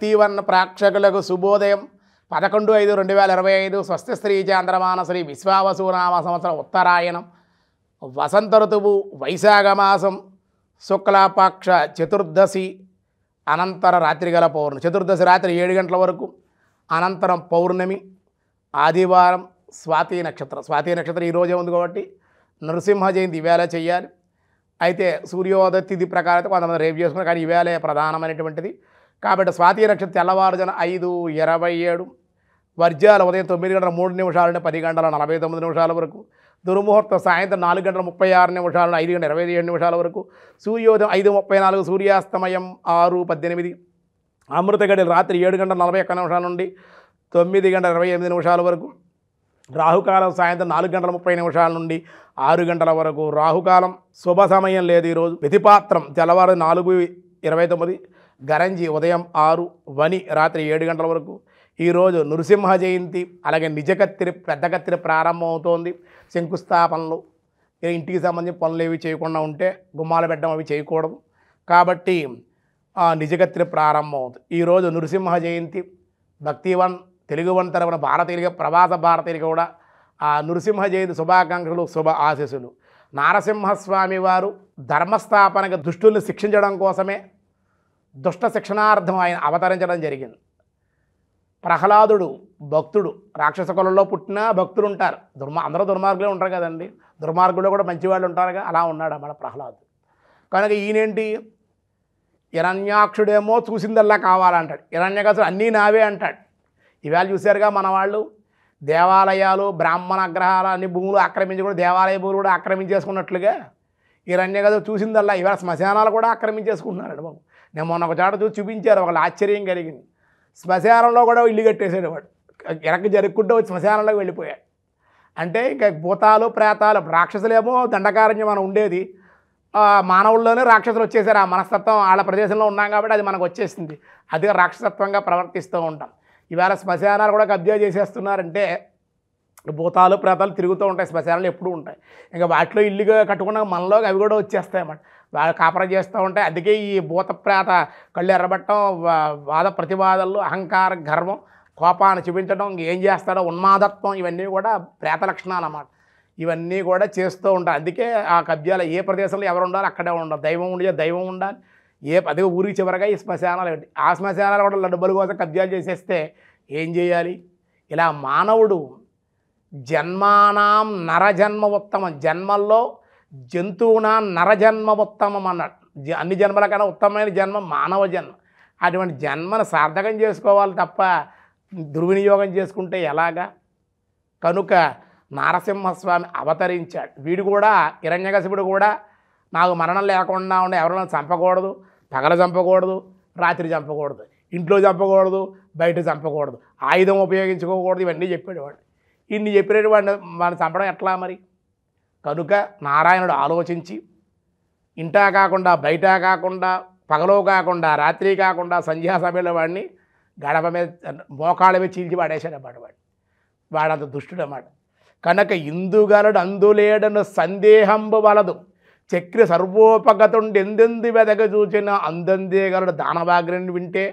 భక్తివన్ ప్రేక్షకులకు శుభోదయం 11/5/2025 స్వస్తి శ్రీ చాంద్రమాన శ్రీ విశ్వావసునామ సంవత్సరం ఉత్తరాయణం వసంత ఋతువు వైశాఖ మాసం శుక్లపక్ష చతుర్దశి అనంతర రాత్రి గల పౌర్ణమి. చతుర్దశి రాత్రి 7 గంటల వరకు, అనంతరం పౌర్ణమి, ఆదివారం, స్వాతి నక్షత్రం. స్వాతి నక్షత్రం ఈరోజే ఉంది కాబట్టి నరసింహ జయంతి ఈవేళ చేయాలి. అయితే సూర్యోదయ తిథి ప్రకారం కొంతమంది రేపు చేసుకున్నారు, కానీ ఈవేళే ప్రధానమైనటువంటిది కాబట్టి స్వాతి నక్షత్రం తెల్లవారుజాన 5:27, వర్జాలు ఉదయం 9:03 నుండి 10:49 వరకు, దుర్ముహూర్తం సాయంత్రం 4:36 నుండి 5:27 వరకు, సూర్యోదయం 5:34, సూర్యాస్తమయం 6:18, అమృత గడియలు రాత్రి 7:41 నుండి 9:28 వరకు, రాహుకాలం సాయంత్రం 4:30 నుండి 6 గంటల వరకు. రాహుకాలం శుభ సమయం లేదు ఈరోజు. ప్రతిపాత్రం తెల్లవారు 4:29, గరంజి ఉదయం 6, వని రాత్రి 7 గంటల వరకు. ఈరోజు నృసింహ జయంతి, అలాగే నిజ కత్తిరి పెద్ద కత్తిరి ప్రారంభం అవుతోంది. శంకుస్థాపనలు, ఇంటికి సంబంధించిన పనులు ఏవి చేయకుండా ఉంటే గుమ్మాలు పెట్టడం అవి చేయకూడదు కాబట్టి నిజ కత్తిరి ప్రారంభం అవుతుంది. ఈరోజు నృసింహ జయంతి. భక్తివన్ తెలుగువన్ తరపున భారతీయులుగా ప్రవాస భారతీయులుగా కూడా నృసింహ జయంతి శుభాకాంక్షలు, శుభ ఆశీస్సులు. నారసింహస్వామి వారు ధర్మస్థాపనగా దుష్టుల్ని శిక్షించడం కోసమే దుష్ట శిక్షణార్థం ఆయన అవతరించడం జరిగింది. ప్రహ్లాదుడు భక్తుడు, రాక్షస కులంలో పుట్టిన భక్తులు ఉంటారు, అందరూ దుర్మార్గులే ఉంటారు కదండి, దుర్మార్గుల్లో కూడా మంచివాళ్ళు ఉంటారుగా, అలా ఉన్నాడు అన్నమాట ప్రహ్లాదుడు. కనుక ఈయనేంటి, హిరణ్యాక్షుడేమో చూసిందల్లా కావాలంటాడు, హిరణ్యకశుడు అన్నీ నావే అంటాడు. ఇవాళ చూశారుగా మన వాళ్ళు దేవాలయాలు, బ్రాహ్మణ గ్రహాలు, అన్ని భూములు ఆక్రమించి కూడా దేవాలయ భూములు కూడా ఆక్రమించేసుకున్నట్లుగా హిరణ్యకశుడు చూసిందల్లా ఇవాళ శ్మశానాలు కూడా ఆక్రమించేసుకుంటున్నాడు బాబు. నేను మొన్న ఒక చాట చూపించారు, ఒకళ్ళు ఆశ్చర్యం కలిగింది. శ్మశానంలో కూడా ఇల్లు కట్టేసాడు వాడు, వెనక్కి జరుపుకుంటూ వచ్చి శ్మశానంలోకి వెళ్ళిపోయాడు. అంటే ఇంకా భూతాలు ప్రేతాలు, రాక్షసులేమో దండకారణ్యం మనం ఉండేది, మానవుల్లోనే రాక్షసులు వచ్చేసారు. ఆ మనస్తత్వం వాళ్ళ ప్రదేశంలో ఉన్నాం కాబట్టి అది మనకు వచ్చేసింది, అదే రాక్షసత్వంగా ప్రవర్తిస్తూ ఉంటాం. ఇవాళ శ్మశానాలు కూడా కబ్జా చేసేస్తున్నారంటే భూతాలు ప్రేతాలు తిరుగుతూ ఉంటాయి, శ్మశానాలు ఎప్పుడూ ఉంటాయి. ఇంకా వాటిలో ఇల్లుగా కట్టుకున్న మనలో అవి కూడా వచ్చేస్తాయి అన్నమాట, వాళ్ళు కాపరం చేస్తూ ఉంటాయి. అందుకే ఈ భూత ప్రేత కళ్ళు ఎర్రబట్టడం, వాద ప్రతివాదాలు, అహంకార గర్వం, కోపాన్ని చూపించడం, ఏం చేస్తాడో ఉన్మాదత్వం, ఇవన్నీ కూడా ప్రేత లక్షణాలు అన్నమాట. ఇవన్నీ కూడా చేస్తూ ఉంటారు. అందుకే ఆ కబ్జాలు ఏ ప్రదేశంలో ఎవరు ఉండాలి అక్కడే ఉండాలి, దైవం ఉండే దైవం ఉండాలి. అదే ఊరికి చివరగా ఈ శ్మశానాలు ఏంటి, ఆ శ్మశానాలు కూడా డబ్బుల కోసం కబ్జాలు చేసేస్తే ఏం చేయాలి? ఇలా మానవుడు జన్మానాం నరజన్మ ఉత్తమం, జన్మల్లో జంతువునా నరజన్మ ఉత్తమం అన్నాడు. అన్ని జన్మల కన్నా ఉత్తమమైన జన్మ మానవ జన్మ. అటువంటి జన్మను సార్థకం చేసుకోవాలి తప్ప దుర్వినియోగం చేసుకుంటే ఎలాగా? కనుక నారసింహస్వామి అవతరించాడు. వీడు కూడా హిరణ్యకశిపుడు కూడా నాకు మరణం లేకుండా ఉండే, ఎవరైనా చంపకూడదు, పగల చంపకూడదు, రాత్రి చంపకూడదు, ఇంట్లో చంపకూడదు, బయట చంపకూడదు, ఆయుధం ఉపయోగించుకోకూడదు, ఇవన్నీ చెప్పాడు వాడు. ఇన్ని చెప్పినట్టు వాడిని చంపడం ఎట్లా మరి? కనుక నారాయణుడు ఆలోచించి ఇంటా కాకుండా, బయట కాకుండా, పగలో కాకుండా, రాత్రి కాకుండా, సంధ్యా సమయంలో వాడిని గడప మీద మోకాళ్ళ మీద చీల్చి పడేశాడు అన్నమాట. వాడంత దుష్టుడు అన్నమాట. కనుక ఇందుగలడు అందులేడను సందేహంబు వలదు, చక్రి సర్వోపగతుండి ఎందెందు వెదగ చూచిన అందందేగలడు దానవాగ్రిని వింటే.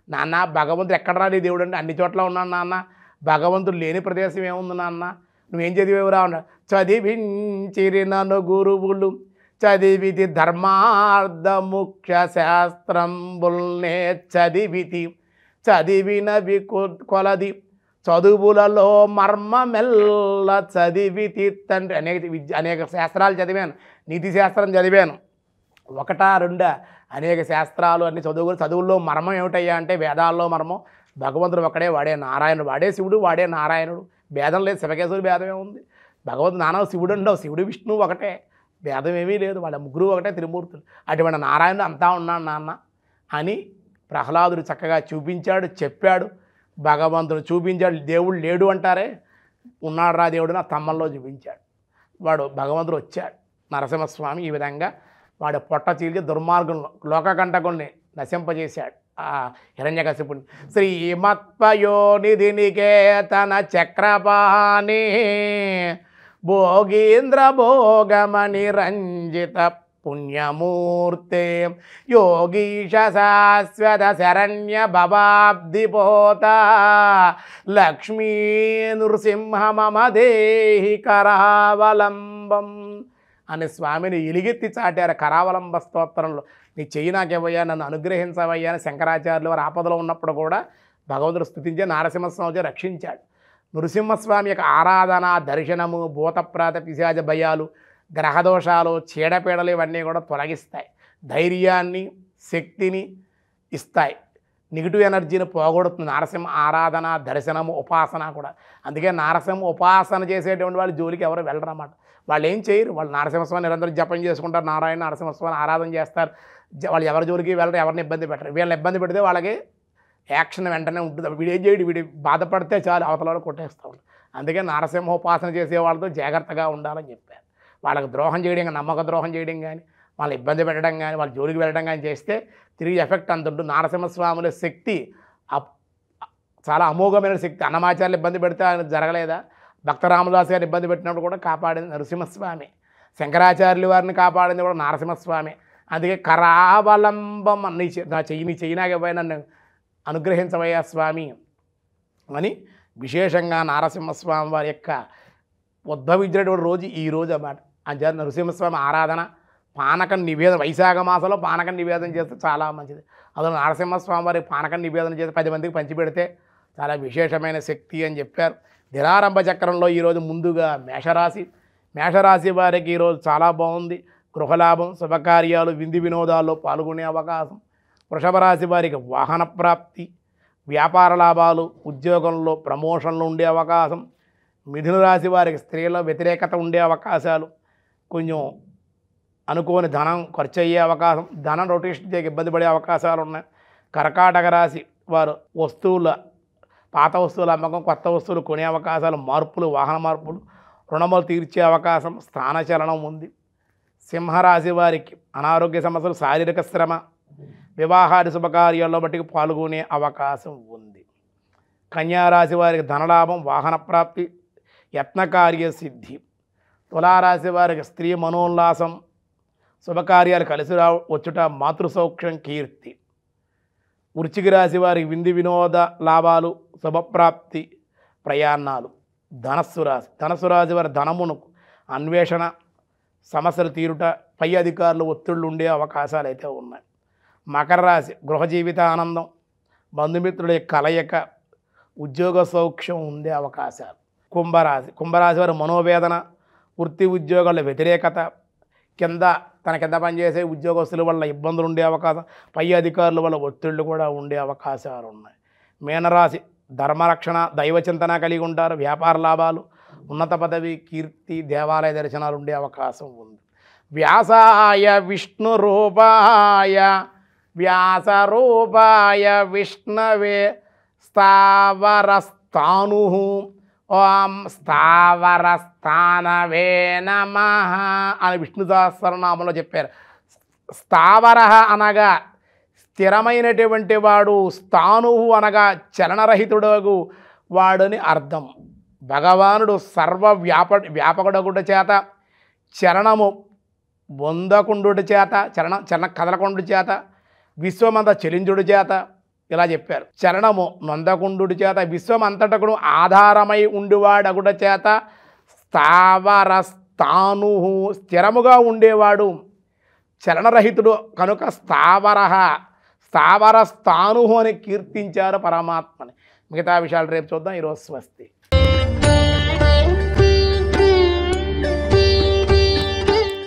నాన్న భగవంతుడు ఎక్కడ నీ దేవుడు అంటే అన్ని చోట్ల ఉన్నాను నాన్న, భగవంతుడు లేని ప్రదేశం ఏముంది నాన్న, నువ్వేం చదివేవురా అన్నాడు. చదివించిరి నన్ను గురువులు చదివితి ధర్మార్థ ముఖ్య శాస్త్రంబుల్నే చదివితి, చదివినవి కొలది చదువులలో మర్మమెల్ల చదివితి తండ్రి. అనేక శాస్త్రాలు చదివాను, నీతి శాస్త్రం చదివాను, 1, 2 అనేక శాస్త్రాలు అన్ని చదువుల్లో మర్మం ఏమిటయ్యా అంటే వేదాల్లో మర్మం భగవంతుడు ఒకడే, వాడే నారాయణుడు, వాడే శివుడు, వాడే నారాయణుడు. భేదం లేదు, శివకేశవుడు భేదమే ఉంది. భగవంతుడు నాన్న శివుడు ఉండవు, శివుడు విష్ణువు ఒకటే, భేదం ఏమీ లేదు, వాళ్ళ ముగ్గురు ఒకటే త్రిమూర్తులు. అటువంటి నారాయణుడు అంతా ఉన్నాడు నాన్న అని ప్రహ్లాదుడు చక్కగా చూపించాడు, చెప్పాడు. భగవంతుడు చూపించాడు. దేవుడు లేడు అంటారే, ఉన్నాడు రా దేవుడు నా తమ్మల్లో చూపించాడు. వాడు భగవంతుడు వచ్చాడు నరసింహస్వామి. ఈ విధంగా వాడు పొట్ట చీల్చి దుర్మార్గులను, లోకకంటకుల్ని నశింపజేశాడు ఆ హిరణ్యకశిపుని. శ్రీమత్పయోనిధి నికేతన చక్రపాణి భోగీంద్ర భోగమని రంజిత పుణ్యమూర్తే యోగీశ శాశ్వత శరణ్య భవాబ్దిపోత లక్ష్మీ నృసింహ మమ దేహి కరావలంబం అని స్వామిని ఎలిగెత్తి చాటారు కరావలంబ స్తోత్రంలో. నీ చెయ్యి నాకేవయ్యా, నన్ను అనుగ్రహించవయ్యా అని శంకరాచార్యులు వారు ఆపదలో ఉన్నప్పుడు కూడా భగవంతుడు స్తుతించే నరసింహస్వామి రక్షించాడు. నృసింహస్వామి యొక్క ఆరాధన, దర్శనము భూతప్రాత పిశాచ భయాలు, గ్రహదోషాలు, చీడపీడలు ఇవన్నీ కూడా తొలగిస్తాయి. ధైర్యాన్ని, శక్తిని ఇస్తాయి. నెగిటివ్ ఎనర్జీని పోగొడుతుంది నారసింహ ఆరాధన, దర్శనము, ఉపాసన కూడా. అందుకే నారసింహ ఉపాసన చేసేటువంటి వాళ్ళు జోలికి ఎవరు వెళ్ళరన్నమాట. వాళ్ళు ఏం చేయరు. వాళ్ళు నారసింహస్వామి నిరంతరం జపం చేసుకుంటారు, నారాయణ నరసింహస్వామి ఆరాధన చేస్తారు. వాళ్ళు ఎవరి జోలికి వెళ్ళరు, ఎవరిని ఇబ్బంది పెట్టరు. వీళ్ళని ఇబ్బంది పెడితే వాళ్ళకి యాక్షన్ వెంటనే ఉంటుంది. వీడు ఏం చేయడు, వీడి బాధపడితే చాలు అవతల కొట్టేస్తూ ఉంటారు. అందుకే నరసింహోపాసన చేసే వాళ్ళతో జాగ్రత్తగా ఉండాలని చెప్పారు. వాళ్ళకి ద్రోహం చేయడం కానీ, నమ్మక ద్రోహం చేయడం కానీ, వాళ్ళని ఇబ్బంది పెట్టడం కానీ, వాళ్ళ జోలికి వెళ్ళడం కానీ చేస్తే తిరిగి ఎఫెక్ట్ అంత ఉంటుంది. నరసింహస్వాముల శక్తి చాలా అమోఘమైన శక్తి. అన్నమాచార్యులు ఇబ్బంది పెడితే ఆయన జరగలేదా? భక్త రామదాస్ గారిని ఇబ్బంది పెట్టినప్పుడు కూడా కాపాడింది నరసింహస్వామి. శంకరాచార్యుల వారిని కాపాడింది కూడా నరసింహస్వామి. అందుకే కరావలంబం నా చెయ్యి నాకేపోయి నన్ను అనుగ్రహించవయ్యా స్వామి అని విశేషంగా నరసింహస్వామి వారి యొక్క ఉద్భవించినటువంటి రోజు ఈ రోజు అన్నమాట. అంచేత నరసింహస్వామి ఆరాధన, పానకం నివేదన, వైశాఖ మాసంలో పానకం నివేదన చేస్తే చాలా మంచిది. అందులో నరసింహస్వామి వారికి పానకం నివేదన చేస్తే 10 మందికి పంచిపెడితే చాలా విశేషమైన శక్తి అని చెప్పారు. దినారంభ చక్రంలో ఈరోజు ముందుగా మేషరాశి వారికి ఈరోజు చాలా బాగుంది. గృహలాభం, శుభకార్యాలు, విందు వినోదాల్లో పాల్గొనే అవకాశం. వృషభ రాశి వారికి వాహన ప్రాప్తి, వ్యాపార లాభాలు, ఉద్యోగంలో ప్రమోషన్లు ఉండే అవకాశం. మిథున రాశి వారికి స్త్రీల వ్యతిరేకత ఉండే అవకాశాలు, కొంచెం అనుకోని ధనం ఖర్చు అయ్యే అవకాశం, ధనం రొటేషన్ చేయక ఇబ్బంది పడే అవకాశాలు ఉన్నాయి. కర్కాటక రాశి వారు పాత వస్తువుల అమ్మకం, కొత్త వస్తువులు కొనే అవకాశాలు, మార్పులు, వాహన మార్పులు, రుణములు తీర్చే అవకాశం, స్థానచలనం ఉంది. సింహరాశి వారికి అనారోగ్య సమస్యలు, శారీరక శ్రమ, వివాహాది శుభకార్యాల్లో బట్టి పాల్గొనే అవకాశం ఉంది. కన్యారాశి వారికి ధనలాభం, వాహన ప్రాప్తి, యత్నకార్య సిద్ధి. తులారాశి వారికి స్త్రీ మనోల్లాసం, శుభకార్యాలు కలిసి వచ్చుట, మాతృసౌఖ్యం, కీర్తి. వృశ్చిక రాశి వారికి విందు వినోద లాభాలు, శుభప్రాప్తి, ప్రయాణాలు. ధనస్సు రాశి వారి ధనమును అన్వేషణ, సమస్యలు తీరుట, పై అధికారులు ఒత్తిళ్లు ఉండే అవకాశాలు అయితే ఉన్నాయి. మకర రాశి గృహ జీవిత ఆనందం, బంధుమిత్రుల కలయిక, ఉద్యోగ సౌఖ్యం ఉండే అవకాశాలు. కుంభరాశి వారి మనోవేదన, వృత్తి ఉద్యోగాల వ్యతిరేకత, తన కింద పనిచేసే ఉద్యోగస్తుల వల్ల ఇబ్బందులు ఉండే అవకాశం, పై అధికారుల వల్ల ఒత్తిళ్లు కూడా ఉండే అవకాశాలు ఉన్నాయి. మీనరాశి ధర్మరక్షణ, దైవచింతన కలిగి ఉంటారు. వ్యాపార లాభాలు, ఉన్నత పదవి, కీర్తి, దేవాలయ దర్శనాలు ఉండే అవకాశం ఉంది. వ్యాసాయ విష్ణవే స్థావరస్థాను ఓం స్థావరస్థానవే నమః అని విష్ణు సహస్రనామంలో చెప్పారు. స్థావర అనగా స్థిరమైనటువంటి వాడు, స్థాను అనగా చలనరహితుడగు వాడని అర్థం. భగవానుడు వ్యాపకుడగుట చేత, చలనము బొందకుండుట చేత, చలన కదలకుండు చేత, విశ్వమంత చలించుడు చేత ఇలా చెప్పారు. చలనము నొందకుండుటి చేత, విశ్వమంతటకును ఆధారమై ఉండివాడగుట చేత, స్థావరస్థాను స్థిరముగా ఉండేవాడు, చలనరహితుడు కనుక స్థావరస్థాను అని కీర్తించారు పరమాత్మని. మిగతా విషయాలు రేపు చూద్దాం. ఈరోజు స్వస్తి.